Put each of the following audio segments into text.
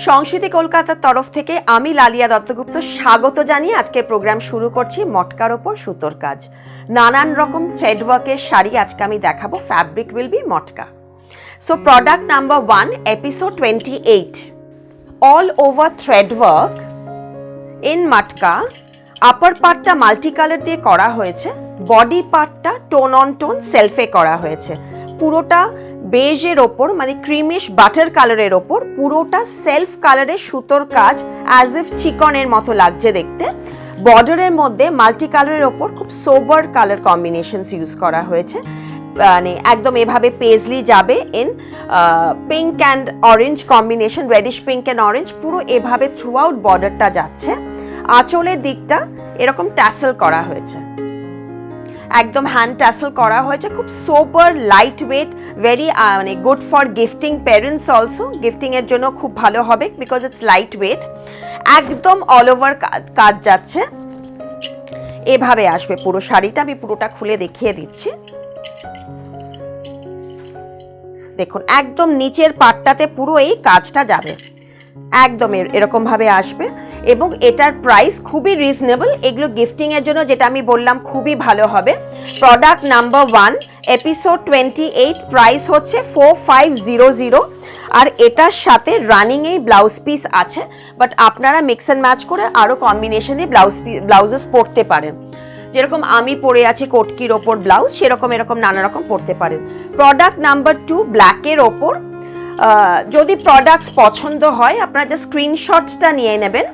সংস্কৃতি কলকাতার তরফ থেকে আমি লালিয়া দত্তগুপ্ত স্বাগত জানিয়ে আজকের প্রোগ্রাম শুরু করছি মটকার ওপর সুতোর কাজ। নানান রকম থ্রেড ওয়ার্কের শাড়ি আজকে আমি দেখাবো। Fabric will be matka. So product number 1, episode 28, all over thread work in matka. Upper পার্টটা মাল্টি কালার দিয়ে করা হয়েছে, বডি পার্টটা টোন অন টোন সেলফে করা হয়েছে। পুরোটা বেজের ওপর মানে ক্রিমিশ বাটার কালারের ওপর পুরোটা সেলফ কালারের সুতোর কাজ, অ্যাজ ইফ চিকনের মতো লাগছে দেখতে। বর্ডারের মধ্যে মাল্টি কালারের ওপর খুব সোবার কালার কম্বিনেশনস ইউজ করা হয়েছে, মানে একদম এভাবে পেজলি যাবে in pink and orange combination, radish pink and orange, পুরো এভাবে থ্রু আউট বর্ডারটা যাচ্ছে। আঁচলের দিকটা এরকম ট্যাসেল করা হয়েছে, একদম হ্যান্ড ট্যাসেল করা হয়েছে, খুব সোবার লাইট ওয়েট, ভেরি মানে good for gifting parents also. Gifting এর জন্য খুব ভালো হবে বিকজ ইটস লাইট ওয়েট। একদম অল ওভার কাজ যাচ্ছে, এভাবে আসবে পুরো শাড়িটা। আমি পুরোটা খুলে দেখিয়ে দিচ্ছি। দেখুন একদম নিচের পাটটাতে পুরো এই কাজটা যাবে, একদম এরকম ভাবে আসবে। এবং এটার প্রাইস খুবই রিজনেবল। এগুলো গিফটিং এর জন্য যেটা আমি বললাম খুবই ভালো হবে। প্রোডাক্ট নাম্বার 1, এপিসোড 28, প্রাইস হচ্ছে 4500। আর এটার সাথে রানিং এই ব্লাউজ পিস আছে, বাট আপনারা মিক্স অ্যান্ড ম্যাচ করে আরও কম্বিনেশন দিয়ে ব্লাউজেস পরতে পারেন। যেরকম আমি পরে আছি কটকির ওপর ব্লাউজ, সেরকম এরকম নানা রকম পরতে পারেন। প্রোডাক্ট নাম্বার 2, ব্ল্যাকের ওপর। যদি প্রোডাক্টস পছন্দ হয় আপনারা জাস্ট স্ক্রিনশটটা নিয়ে নেবেন।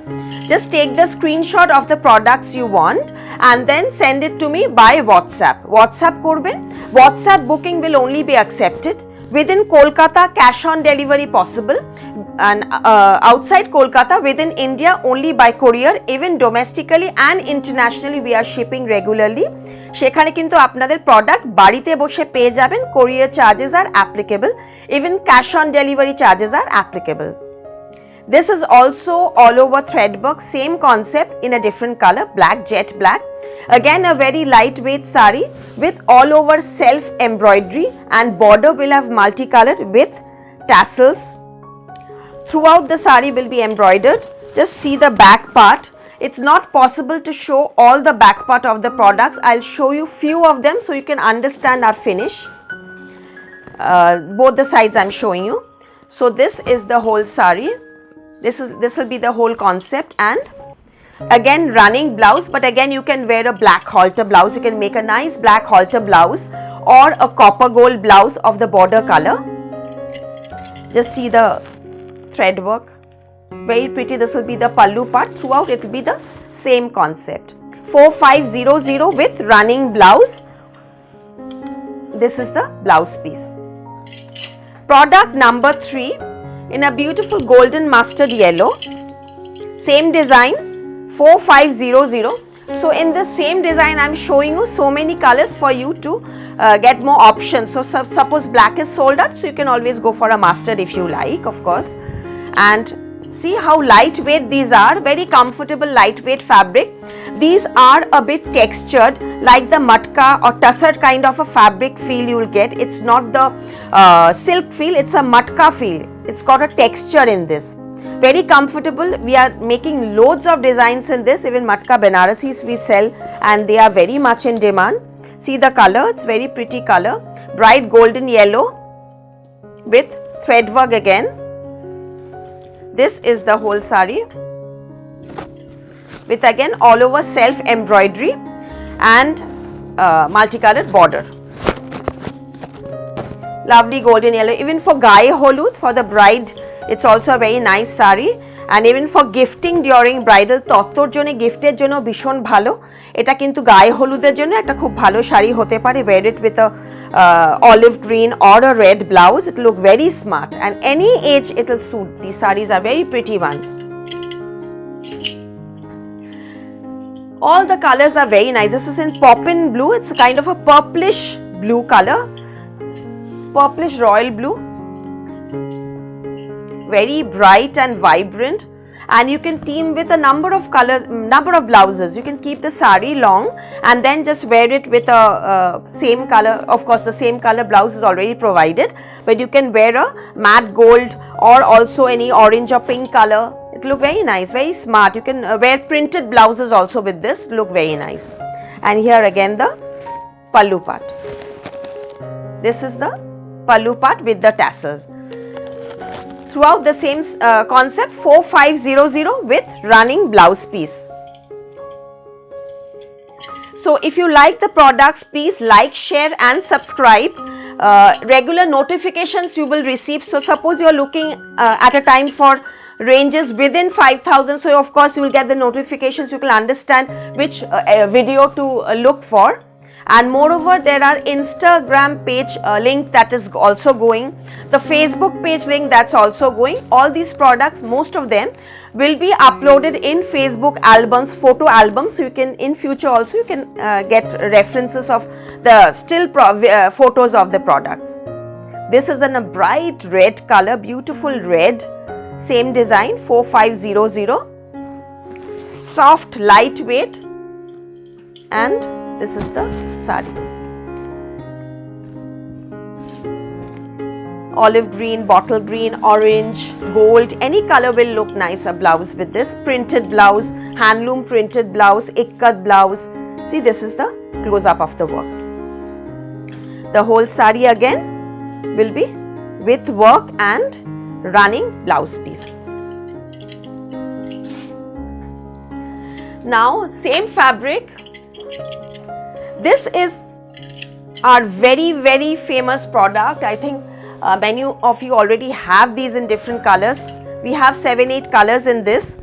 Just take the screenshot of the products you want and then send it to me by WhatsApp করবেন। WhatsApp booking will only be accepted within Kolkata, cash on delivery possible, and outside Kolkata, within India only by courier. Even domestically and internationally we are shipping regularly. সেখানে কিন্তু আপনাদের product বাড়িতে বসে পেয়ে যাবেন। courier charges are applicable, even cash on delivery charges are applicable. This is also all over thread work, same concept in a different color, black, jet black. Again a very lightweight sari with all over self embroidery, and border will have multicolored with tassels. Throughout the sari will be embroidered. Just see the back part. It's not possible to show all the back part of the products. I'll show you few of them so you can understand our finish. Both the sides I'm showing you. So this is the whole sari. This will be the whole concept, and again running blouse, but again you can wear a black halter blouse. You can make a nice black halter blouse or a copper gold blouse of the border color. Just see the thread work, very pretty. This will be the pallu part. Throughout it will be the same concept. 4500 with running blouse. This is the blouse piece. Product number 3, in a beautiful golden mustard yellow, same design, 4500. So in the same design I'm showing you so many colors for you to get more options. So suppose black is sold out, so you can always go for a mustard if you like, of course. And see how lightweight these are, very comfortable lightweight fabric. These are a bit textured like the matka or tussar kind of a fabric feel you will get. It's not the silk feel, it's a matka feel. It's got a texture in this. Very comfortable. We are making loads of designs in this. Even matka Banarasis we sell, and they are very much in demand. See the color, it's very pretty color, bright golden yellow with thread work again. This is the whole sari with again all over self embroidery and multicolored border. Lovely golden yellow. Even for Gaye Holud, for the bride, it's also a very nice sari. And even for gifting during bridal তত্ত্বর জন্য, গিফটের জন্য ভীষণ ভালো। এটা কিন্তু গায়ে হলুদের জন্য একটা খুব ভালো শাড়ি হতে পারে। wear it with a olive green or a red blouse. It will look very smart, and any age it will suit. These sarees are very pretty ones. All the colors are very nice. This is in poppin blue. It's a kind of a purplish blue color, purplish royal blue, very bright and vibrant. And you can team with a number of colors, number of blouses. You can keep the sari long and then just wear it with a same color. Of course the same color blouse is already provided, but you can wear a matte gold or also any orange or pink color. It look very nice, very smart. You can wear printed blouses also with this, look very nice. And here again the pallu part. This is the pallu part with the tassel. Throughout the same concept, 4500 with running blouse piece. So if you like the products, please like, share and subscribe. Regular notifications you will receive. So suppose you are looking at a time for ranges within 5,000, so of course you will get the notifications, you can understand which video to look for. And moreover, there are Instagram page link that is also going, the Facebook page link that's also going. All these products, most of them will be uploaded in Facebook albums, photo albums, so you can in future also you can get references of the still photos of the products. This is in a bright red color, beautiful red, same design, 4500, soft, lightweight, and this is the sari. Olive green, bottle green, orange, gold, any color will look nice. A blouse with this printed blouse, handloom printed blouse, ikkat blouse. See, this is the close up of the work. The whole sari again will be with work and running blouse piece. Now same fabric. This is our very famous product. I think many of you already have these in different colors. We have 7-8 colors in this.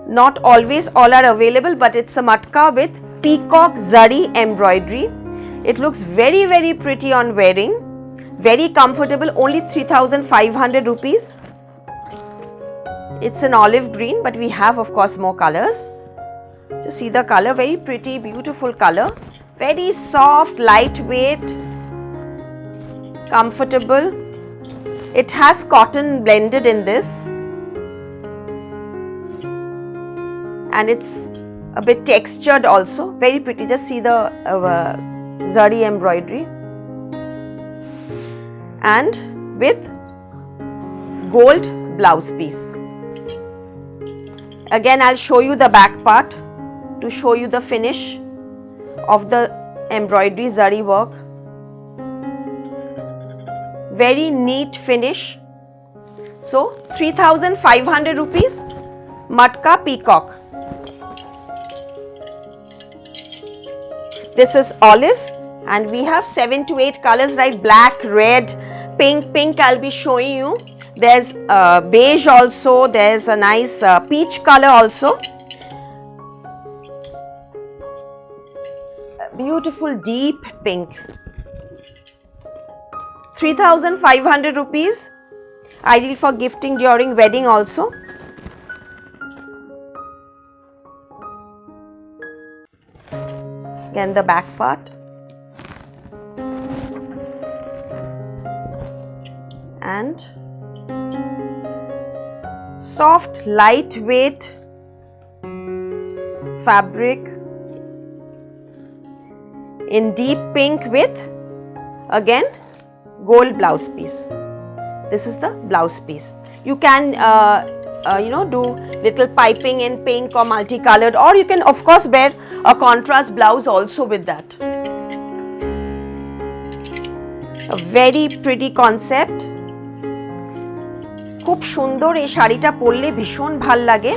Not always all are available, but it's a matka with peacock zari embroidery. It looks very pretty on wearing. Very comfortable, only 3,500 rupees. It's an olive green, but we have of course more colors. Just see the color, very pretty, beautiful color. Very soft, lightweight, comfortable. It has cotton blended in this. And it's a bit textured also, very pretty. Just see the zari embroidery. And with gold blouse piece. Again, I'll show you the back part to show you the finish of the embroidery zari work. Very neat finish. So 3,500 rupees, matka peacock. This is olive and we have 7 to 8 colors, right? Black, red, pink I'll be showing you. There's beige also, there's a nice peach color also. Beautiful deep pink. 3,500 rupees, ideal for gifting during wedding also. Again the back part. And soft, lightweight fabric in deep pink with again gold blouse piece. This is the blouse piece. You can do little piping in pink or multicolored, or you can of course wear a contrast blouse also with that. A very pretty concept. খুব সুন্দর এই শাড়িটা পরলে ভীষণ ভাল লাগে।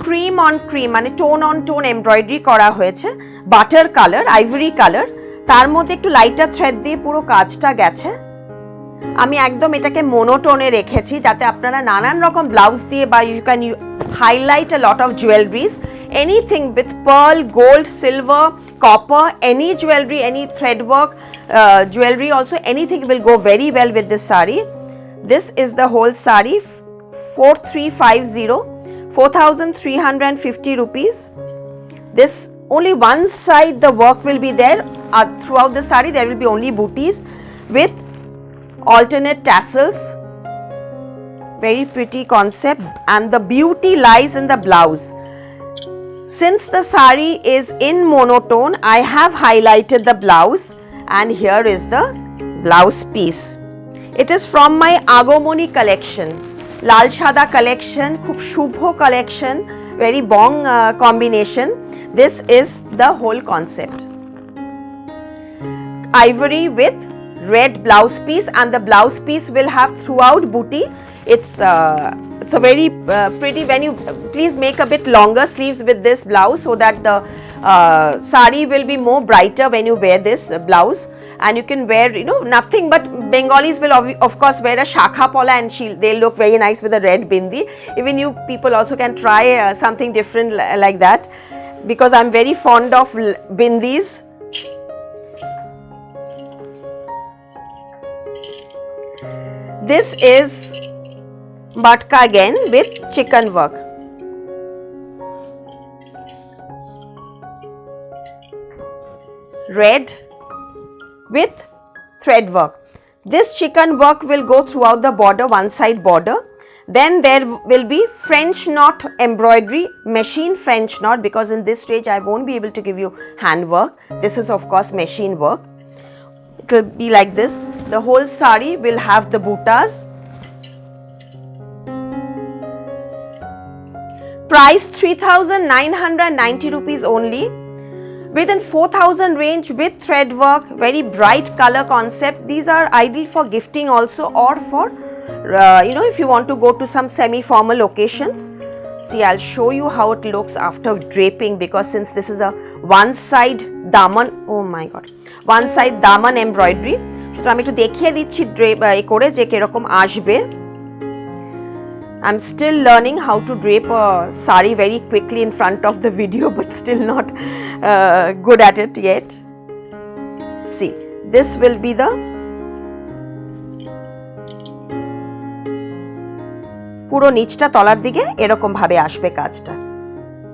Cream on cream মানে tone on tone embroidery করা হয়েছে, বাটার কালার, আইভরি কালার, তার মধ্যে একটু লাইটার থ্রেড দিয়ে পুরো কাজটা গেছে। আমি একদম এটাকে মোনোটোনে রেখেছি যাতে আপনারা নানান রকম ব্লাউজ দিয়ে বা you can highlight a lot of jewelries, anything with pearl, gold, silver, copper, any jewelry, any thread work jewelry also, anything will go very well with this sari. This is the whole sari, 4350, 4,350 rupees. This only one side the work will be there. Throughout the sari there will be only booties with alternate tassels. Very pretty concept, and the beauty lies in the blouse. Since the sari is in monotone, I have highlighted the blouse, and here is the blouse piece. It is from my Agomoni collection. লাল সাদা collection, খুব শুভ collection, very bong combination. This is the whole concept. Ivory with red blouse piece, and the blouse piece will have throughout booty. It's a very pretty. When you please make a bit longer sleeves with this blouse so that the sari will be more brighter when you wear this blouse. And you can wear, you know, nothing but Bengalis will of course wear a shakha pola, and they'll look very nice with a red bindi. Even you people also can try something different like that, because I'm very fond of bindis. This is matka again with chicken work. Red with thread work. This chicken work will go throughout the border, one side border. Then there will be French knot embroidery, machine French knot, because in this stage I won't be able to give you hand work. This is of course machine work. It will be like this. The whole sari will have the buttas. Price 3,990 rupees only. Within 4,000 range with thread work, very bright color concept. These are ideal for gifting also, or for you know, if you want to go to some semi-formal occasions. See, I'll show you how it looks after draping, because since this is a one side daman, oh my god, one side daman embroidery. So আমি একটু দেখিয়ে দিচ্ছি drape করে যে কিরকম আসবে। I'm still learning how to drape a sari very quickly in front of the video, but still not good at it yet. See, this will be the পুরো নিচটা তলার দিকে এরকম ভাবে আসবে কাজটা,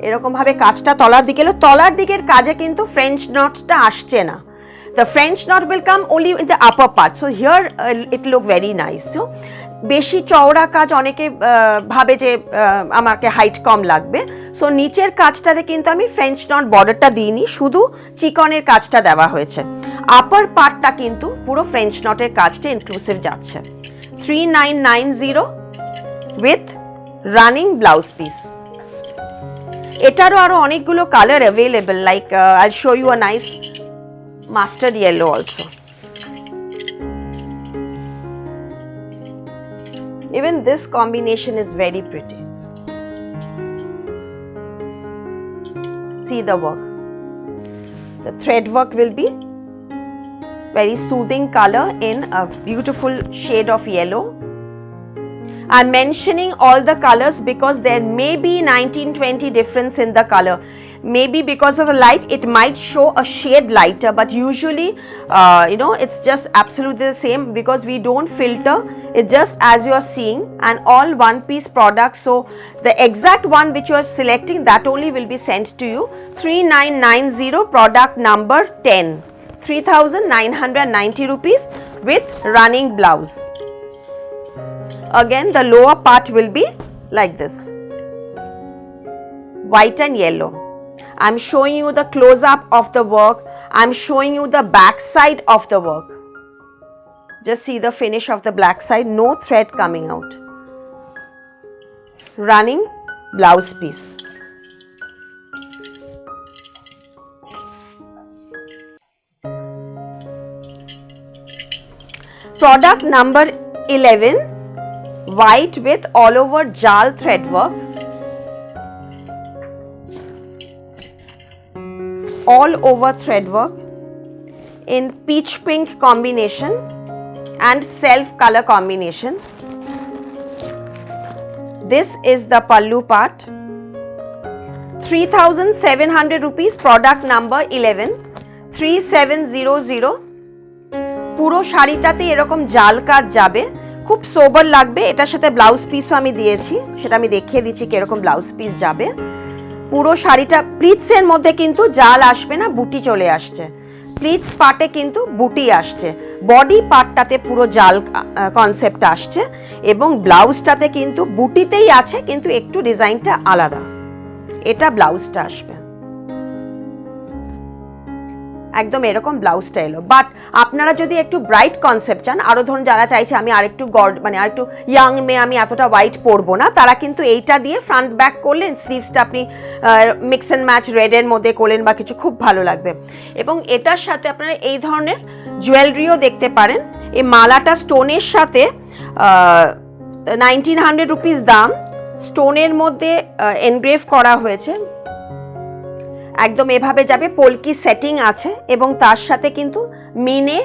এরকম ভাবে কাজটা তলার দিকে এলো। তলার দিকের কাজে কিন্তু ফ্রেঞ্চ নটটা আসছে না। The French knot will come only in the upper part. So here it look very nice. So বেশি চওড়া কাজ অনেকে ভাবে যে আমাকে হাইট কম লাগবে, সো নিচের কাজটাতে কিন্তু আমি ফ্রেঞ্চ নট বর্ডারটা দিইনি, শুধু চিকনের কাজটা দেওয়া হয়েছে। আপার পার্টটা কিন্তু পুরো ফ্রেঞ্চ নটের কাজটা ইনক্লুসিভ যাচ্ছে। 3990 উইথ রানিং ব্লাউজ পিস। এটারও আরো অনেকগুলো colour available, like I show you a nice mustard yellow also. Even this combination is very pretty. See the work. The thread work will be very soothing color in a beautiful shade of yellow. I'm mentioning all the colors because there may be 19-20 difference in the color. Maybe because of the light it might show a shade lighter, but usually you know, it's just absolutely the same because we don't filter. It's just as you are seeing, and all one piece products. So the exact one which you are selecting, that only will be sent to you. 3990 product number 10, 3,990 rupees with running blouse. Again the lower part will be like this, white and yellow. I'm showing you the close up of the work. I'm showing you the back side of the work. Just see the finish of the black side, no thread coming out. Running blouse piece. Product number 11, white with all over jal thread work. All over thread work in peach pink combination and self color combination. This is the pallu part. 3,700 rupees, product number 11, 3700. পুরো শাড়িটাতে এরকম জাল কাজ যাবে, খুব সোবার লাগবে। এটার সাথে blouse পিসও আমি দিয়েছি, সেটা আমি দেখিয়ে দিচ্ছি কিরকম ব্লাউজ পিস যাবে। পুরো শাড়িটা প্লিটসের মধ্যে কিন্তু জাল আসবে না, বুটি চলে আসছে। প্লিটস পার্টে কিন্তু বুটি আসছে, বডি পার্টটাতে পুরো জাল কনসেপ্ট আসছে, এবং ব্লাউজটাতে কিন্তু বুটিতেই আছে কিন্তু একটু ডিজাইনটা আলাদা। এটা ব্লাউজটা আসবে। একদম এরকম ব্লাউজটা এলো। বাট আপনারা যদি একটু ব্রাইট কনসেপ্ট চান, আরও ধরুন যারা চাইছে আমি আরেকটু মানে আরেকটু ইয়াং মেয়ে, আমি এতটা হোয়াইট পরবো না, তারা কিন্তু এইটা দিয়ে ফ্রন্ট ব্যাক করলেন, স্লিভসটা আপনি মিক্স অ্যান্ড ম্যাচ রেডের মধ্যে করলেন বা কিছু, খুব ভালো লাগবে। এবং এটার সাথে আপনারা এই ধরনের জুয়েলারিও দেখতে পারেন। এই মালাটা স্টোনের সাথে 1900 রুপিস দাম, স্টোনের মধ্যে এনগ্রেভ করা হয়েছে, একদম এভাবে যাবে, পোলকি সেটিং আছে এবং তার সাথে কিন্তু মিনে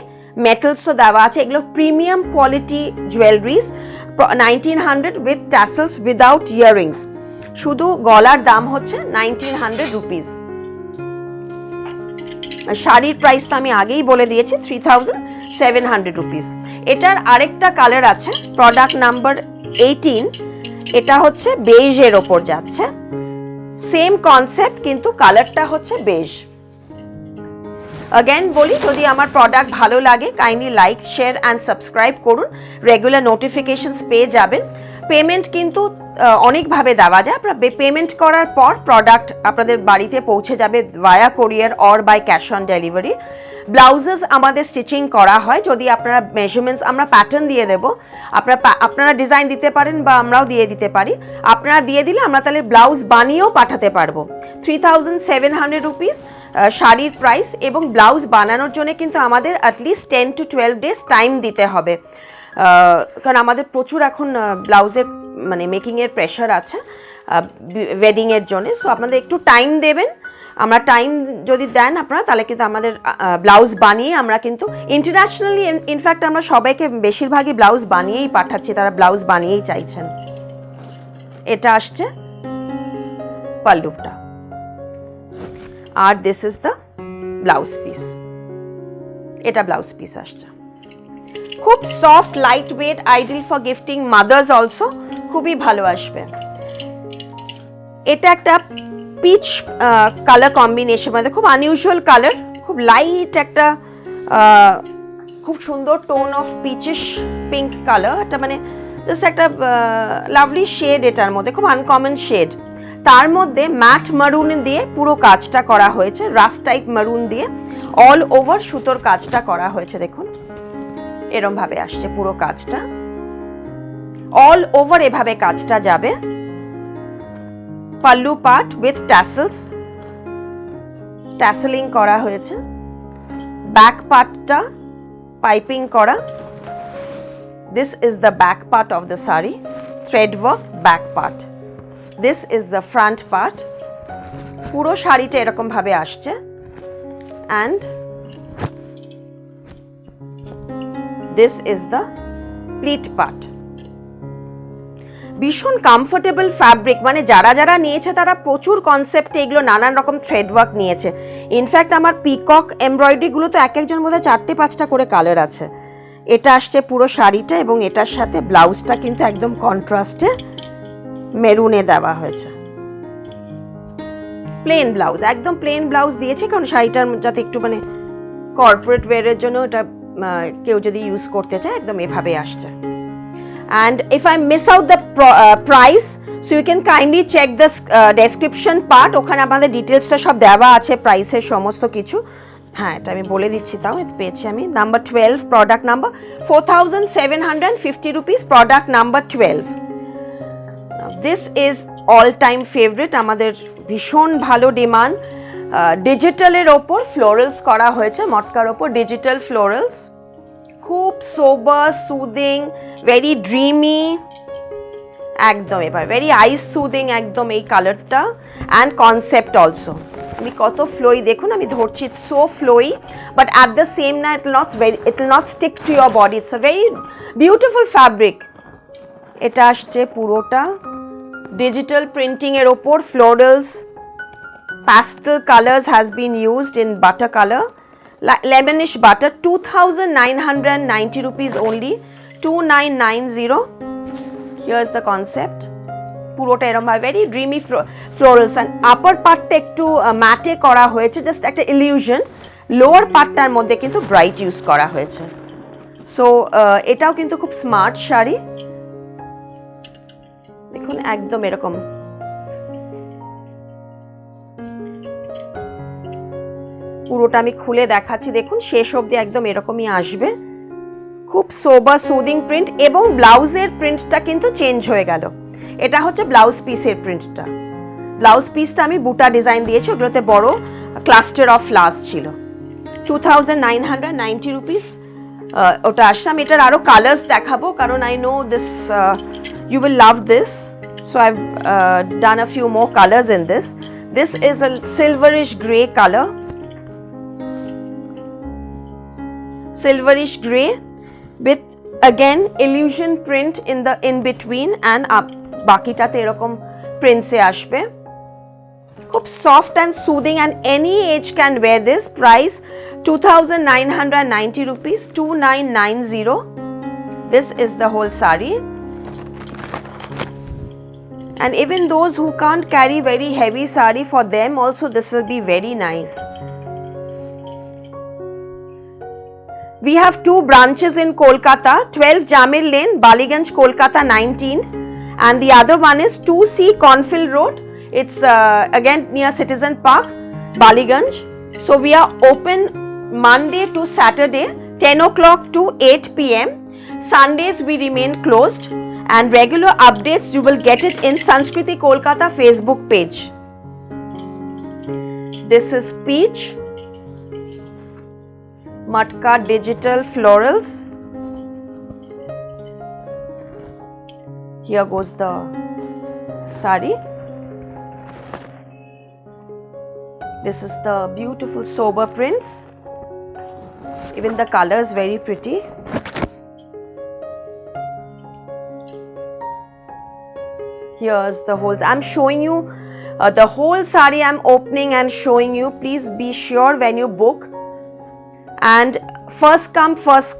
মেটালসও দেওয়া আছে। এগুলো premium quality jewelleries, 1900 with tassels without earrings. শুধু গলার দাম হচ্ছে 1900 রুপিস। শাড়ির প্রাইস তো আমি আগেই বলে দিয়েছি, 3700 রুপিস। এটার আরেকটা কালার আছে, প্রোডাক্ট নাম্বার 18, এটা হচ্ছে বেজের ওপর যাচ্ছে, সেম কনসেপ্ট কিন্তু কালারটা হচ্ছে বেজ। अगेन বলি, যদি আমার প্রোডাক্ট ভালো লাগে kindly like, share and subscribe করুন, রেগুলার নোটিফিকেশনস পেয়ে যাবেন। পেমেন্ট কিন্তু অনেকভাবে দেওয়া যায়, আপনারা পেমেন্ট করার পর প্রোডাক্ট আপনাদের বাড়িতে পৌঁছে যাবে via courier or by cash on delivery. Blouses আমাদের স্টিচিং করা হয়, যদি আপনারা মেজারমেন্টস, আমরা প্যাটার্ন দিয়ে দেবো, আপনারা ডিজাইন দিতে পারেন বা আমরাও দিয়ে দিতে পারি। আপনারা দিয়ে দিলে আমরা তাহলে ব্লাউজ বানিয়েও পাঠাতে পারবো। 3700 রুপিস শাড়ির প্রাইস, এবং ব্লাউজ বানানোর জন্য কিন্তু আমাদের অ্যাটলিস্ট 10 to 12 ডেজ টাইম দিতে হবে, কারণ আমাদের প্রচুর এখন ব্লাউজের মানে মেকিংয়ের প্রেশার আছে ওয়েডিংয়ের জন্য। সো আপনাদের একটু টাইম দেবেন, আমরা টাইম যদি দেন আপনারা, তাহলে কিন্তু আমাদের ব্লাউজ বানিয়ে আমরা কিন্তু ইন্টারন্যাশনালি, ইনফ্যাক্ট আমরা সবাইকে বেশিরভাগই ব্লাউজ বানিয়েই পাঠাচ্ছি, তারা ব্লাউজ বানিয়েই চাইছেন। এটা আসছে পাল্লুটা, আর this is the blouse piece. এটা ব্লাউজ পিস আসছে, খুব soft, light weight, ideal for gifting mothers also, খুবই ভালো আসবে। এটা একটা পিচ কালার কম্বিনেশন, মানে খুব আনইউজুয়াল কালার, খুব লাইট একটা খুব সুন্দর টোন অফ পিচিশ পিঙ্ক কালার, এটা মানে জাস্ট একটা লাভলি শেড, এটার মধ্যে খুব আনকমন শেড। তার মধ্যে ম্যাট মারুন দিয়ে পুরো কাজটা করা হয়েছে, রাস্ট টাইপ মারুন দিয়ে অল ওভার সুতোর কাজটা করা হয়েছে। দেখুন এরম ভাবে আসছে পুরো কাজটা, অল ওভার এভাবে কাজটা যাবে। পাল্লু পার্ট উইথ ট্যাসেলস, ট্যাসেলিং করা হয়েছে, ব্যাক পার্টটা পাইপিং করা। This is the back part of the sari, thread work back part. This is the front part, পুরো শাড়িটা এরকম ভাবে আসছে, and this is the pleat part. ভীষণ কমফোর্টেবল ফ্যাব্রিক, মানে যারা যারা নিয়েছে তারা প্রচুর কনসেপ্টে এগুলো নানান রকম থ্রেড ওয়ার্ক নিয়েছে। ইনফ্যাক্ট আমার পিকক এমব্রয়ডারিগুলো তো এক একজন মধ্যে 4-5টা করে কালার আছে। এটা আসছে পুরো শাড়িটা, এবং এটার সাথে ব্লাউজটা কিন্তু একদম কন্ট্রাস্টে মেরুনে দেওয়া হয়েছে। প্লেন ব্লাউজ, একদম প্লেন ব্লাউজ দিয়েছে, কারণ শাড়িটার যাতে একটু মানে কর্পোরেট ওয়্যারের জন্য এটা কেউ যদি ইউজ করতে চায়, একদম এভাবে আসছে। And if I miss out the price, so you can kindly check the description part, ওখানে আমাদের ডিটেলসটা সব দেওয়া আছে, প্রাইসের সমস্ত কিছু। হ্যাঁ, এটা আমি বলে দিচ্ছি, তাও এটা পেয়েছি আমি। Number 12, product number 4750 rupees, product number 12। This is all time favourite, আমাদের ভীষণ ভালো ডিমান্ড। ডিজিটালের ওপর ফ্লোরালস করা হয়েছে, মটকার ওপর ডিজিটাল ফ্লোরালস, খুব সোবার, সুদিং, ভেরি ড্রিমি, একদম এবার ভেরি আইস সুদিং একদম এই কালারটা, অ্যান্ড কনসেপ্ট অলসো। আমি কত ফ্লোই দেখুন, আমি ধরছি, so flowy, but at the same না, it will not stick to your body, it's a very beautiful fabric. এটা আসছে পুরোটা ডিজিটাল প্রিন্টিং এর ওপর, ফ্লোরালস, pastel colors has been used in butter color, lemonish butter, 2990 rupees only, 2990. Here's the concept, পুরোটা এরকম very dreamy ফ্লোরালস, and আপার পার্টটা একটু ম্যাটে করা হয়েছে, জাস্ট একটা ইলিউশন। লোয়ার পার্টটার মধ্যে কিন্তু ব্রাইট ইউজ করা হয়েছে। সো এটাও কিন্তু খুব স্মার্ট শাড়ি, দেখুন একদম এরকম। পুরোটা আমি খুলে দেখাচ্ছি, দেখুন শেষ অবধি একদম এরকমই আসবে, খুব সোবার সুদিং প্রিন্ট। এবং ব্লাউজের প্রিন্টটা কিন্তু চেঞ্জ হয়ে গেল, এটা হচ্ছে ব্লাউজ পিসের প্রিন্টটা। ব্লাউজ পিসটা আমি বুটা ডিজাইন দিয়েছি, ওগুলোতে বড় ক্লাস্টার অফ ফ্লাওয়ার্স ছিল। 2990 রুপিস ওটা আসছে। আমি এটার আরও কালার্স দেখাবো, কারণ I know this you will love this, so I've done a few more colors in this. This is a silverish gray color, silverish gray with again illusion print in between and up, বাকিটাতে এরকম prints এ আসবে, খুব soft and soothing and any age can wear this. Price 2990 rupees, 2990. This is the whole saree. And even those who can't carry very heavy saree, for them also this will be very nice. We have two branches in Kolkata, 12 Jamir Lane, Baliganj, Kolkata 19, and the other one is 2C Cornfield Road. It's again near Citizen Park, Baliganj. So we are open Monday to Saturday, 10 o'clock to 8 p.m. Sundays we remain closed. And regular updates you will get it in Sanskriti Kolkata Facebook page. This is peach, matka digital florals. Here goes the saree. This is the beautiful sober prints. Even the color is very pretty. Here's the whole, I'm showing you the whole saree I'm opening and showing you. Please be sure when you book, and first come first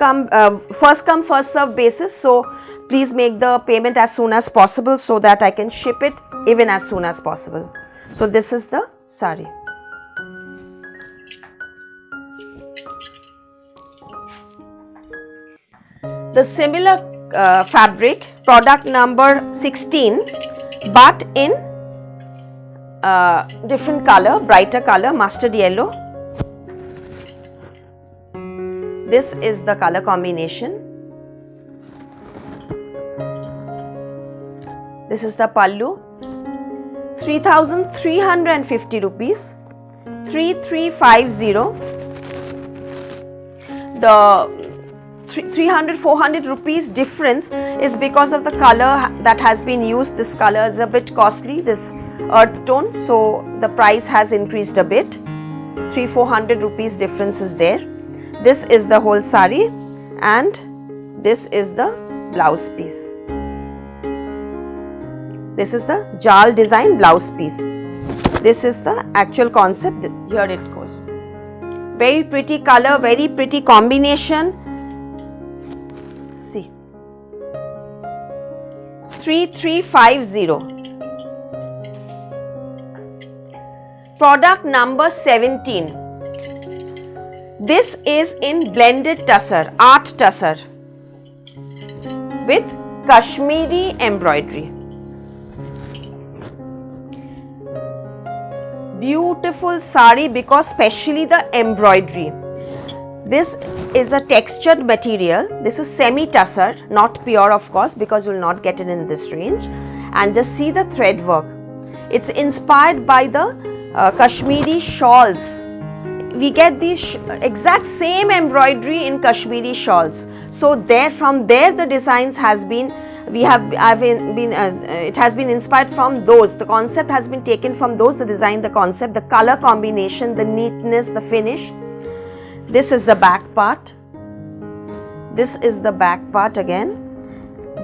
serve basis, so please make the payment as soon as possible so that I can ship it even as soon as possible. So this is the saree. The similar fabric, product number 16, but in different color, brighter color, mustard yellow. This is the color combination. This is the pallu, 3,350 rupees, 3,350. The 300-400 rupees difference is because of the color that has been used. This color is a bit costly, this earth tone, so the price has increased a bit. 300-400 rupees difference is there. This is the whole saree, and this is the blouse piece. This is the jal design blouse piece. This is the actual concept. Here it goes. Very pretty color, very pretty combination. See, 3,350. Product number 17. This is in blended tussar, art tussar with Kashmiri embroidery. Beautiful saree because especially the embroidery. This is a textured material. This is semi tussar, not pure of course, because you will not get it in this range. And just see the thread work. It's inspired by the Kashmiri shawls. We get these exact same embroidery in Kashmiri shawls. So from there the designs has been, it has been inspired from those. The concept has been taken from those, the design, the concept, the color combination, the neatness, the finish. This is the back part. This is the back part again.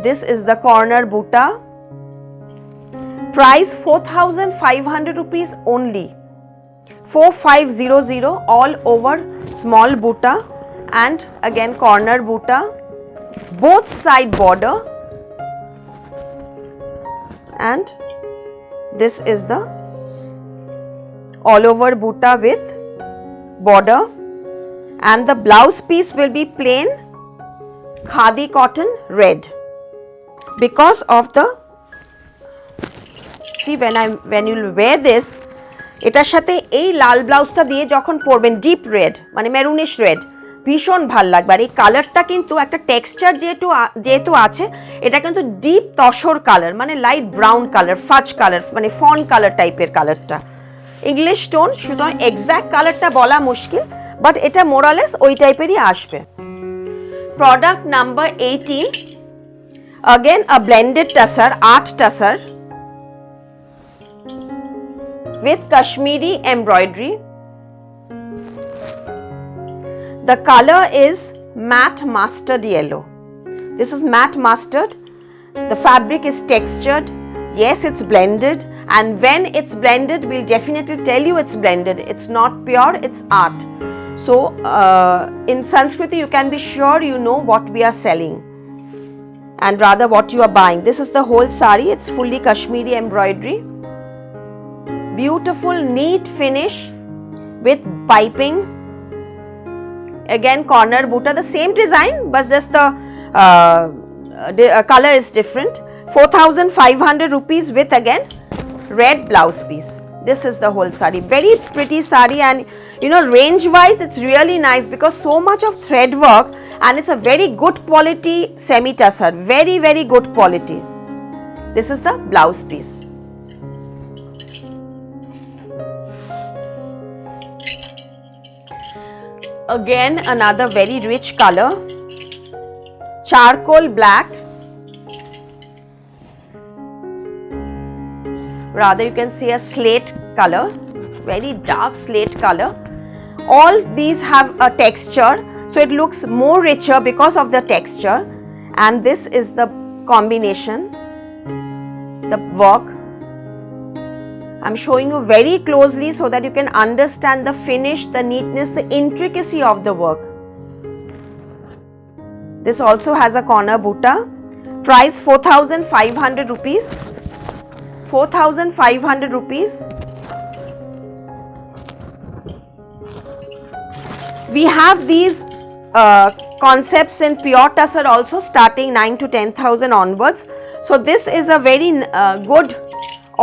This is the corner buta. Price 4,500 rupees only. 4,500 all over small buta, and again corner buta, both side border, and this is the all over buta with border, and the blouse piece will be plain khadi cotton red because of the, see when you wear this, এটার সাথে এই লাল ব্লাউজটা দিয়ে যখন পরবেন, deep red মানে maroonish red, ভীষণ ভাল লাগবে। আর এই কালারটা কিন্তু একটা টেক্সচার যেহেতু আছে, এটা কিন্তু ডিপ তসর কালার, মানে লাইট ব্রাউন কালার, ফাজ কালার, মানে ফন কালার টাইপের কালারটা, ইংলিশ টোন। সুতরাং এক্স্যাক্ট কালারটা বলা মুশকিল, বাট এটা মোরালেস ওই টাইপেরই আসবে। Product number 18, again a blended tussar, art tussar with Kashmiri embroidery. The color is matte mustard yellow. This is matte mustard. The fabric is textured. Yes, it's blended, and when it's blended, we'll definitely tell you it's blended. It's not pure, it's art. So in Sanskriti, you can be sure you know what we are selling, and rather what you are buying. This is the whole sari. It's fully Kashmiri embroidery. Beautiful neat finish with piping. Again corner buta, the same design but just the color is different. 4,500 rupees with again red blouse piece. This is the whole sari. Very pretty sari, and you know, range wise it's really nice because so much of thread work, and it's a very good quality semi tussar, very very good quality. This is the blouse piece. Again another very rich color, charcoal black, rather you can see a slate color, very dark slate color. All these have a texture, so it looks more richer because of the texture, and this is the combination, the work. I'm showing you very closely so that you can understand the finish, the neatness, the intricacy of the work. This also has a corner buta. Price 4,500 rupees. 4,500 rupees. We have these concepts in pure tussar also, starting 9 to 10,000 onwards. So this is a very good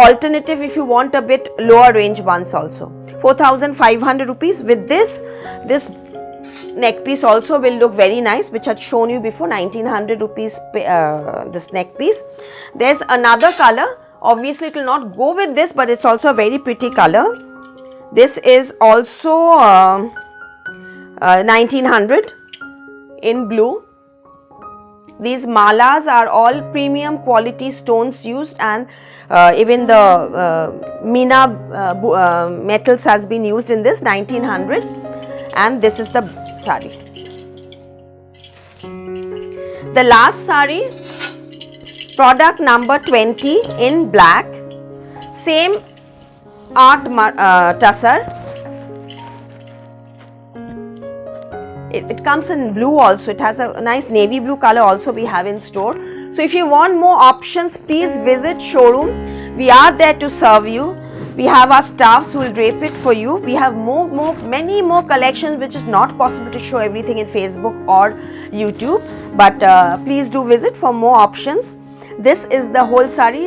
alternative if you want a bit lower range ones also. 4,500 rupees. With this neck piece also will look very nice, which I had shown you before, 1,900 rupees this neck piece. There's another color, obviously it will not go with this, but it's also a very pretty color. This is also 1,900 in blue. These malas are all premium quality stones used, and even the Meena metals has been used in this. 1,900, and this is the sari. The last sari, product number 20 in black, same art tussar. It comes in blue also. It has a nice navy blue color also we have in store. So if you want more options, please visit showroom. We are there to serve you. We have our staffs who will drape it for you. We have many more collections, which is not possible to show everything in Facebook or YouTube. But please do visit for more options. This is the whole sari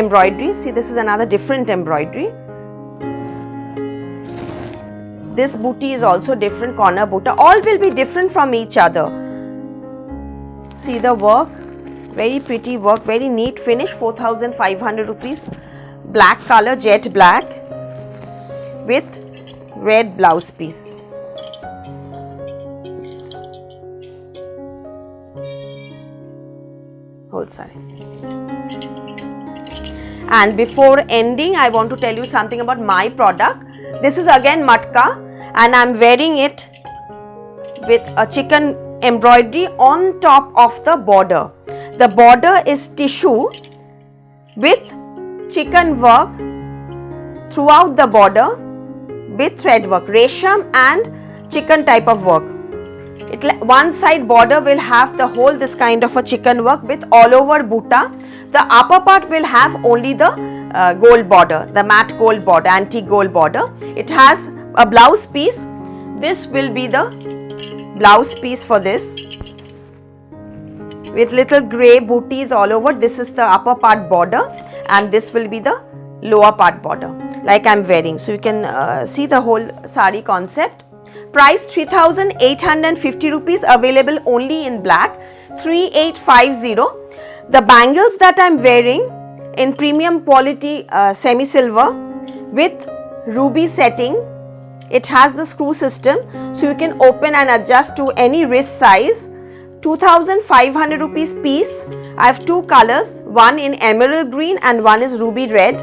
embroidery. See, this is another different embroidery. This booty is also different, corner buta. All will be different from each other. See the work, very pretty work, very neat finish. 4,500 rupees. Black color, jet black with red blouse piece. Whole sari. And before ending, I want to tell you something about my product. This is again matka, and I'm wearing it with a chicken embroidery on top of the border. The border is tissue with chicken work throughout the border with thread work, resham and chicken type of work. One side border will have the whole this kind of a chicken work with all over buta. The upper part will have only the gold border, the matte gold border, antique gold border. It has a blouse piece. This will be the blouse piece for this, with little grey booties all over. This is the upper part border, and this will be the lower part border like I'm wearing. So you can see the whole sari concept. Price 3,850 rupees, available only in black, 3,850. The bangles that I'm wearing in premium quality semi silver with ruby setting. It has the screw system, so you can open and adjust to any wrist size. 2,500 rupees piece. I have two colors, one in emerald green and one is ruby red.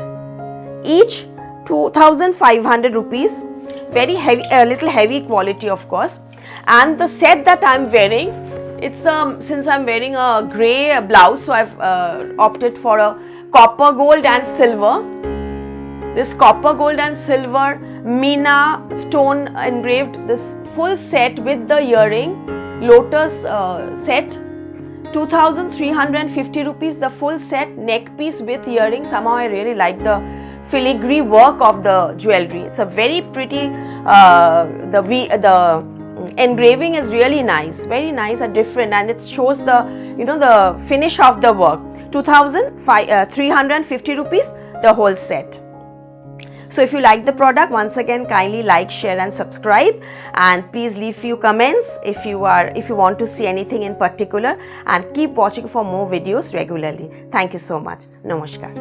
Each 2,500 rupees. Very heavy, a little heavy quality of course. And the set that I'm wearing, it's since I'm wearing a grey blouse, so I've opted for a copper gold and silver. This copper gold and silver Meena stone engraved, this full set with the earring, lotus set, 2,350 rupees, the full set, neck piece with earring. Somehow I really like the filigree work of the jewelry. It's a very pretty, the engraving is really nice, very nice and different, and it shows the, you know, the finish of the work. 2,350 rupees, the whole set. So if you like the product, once again kindly like, share and subscribe, and please leave few comments if you want to see anything in particular, and keep watching for more videos regularly. Thank you so much. Namaskar.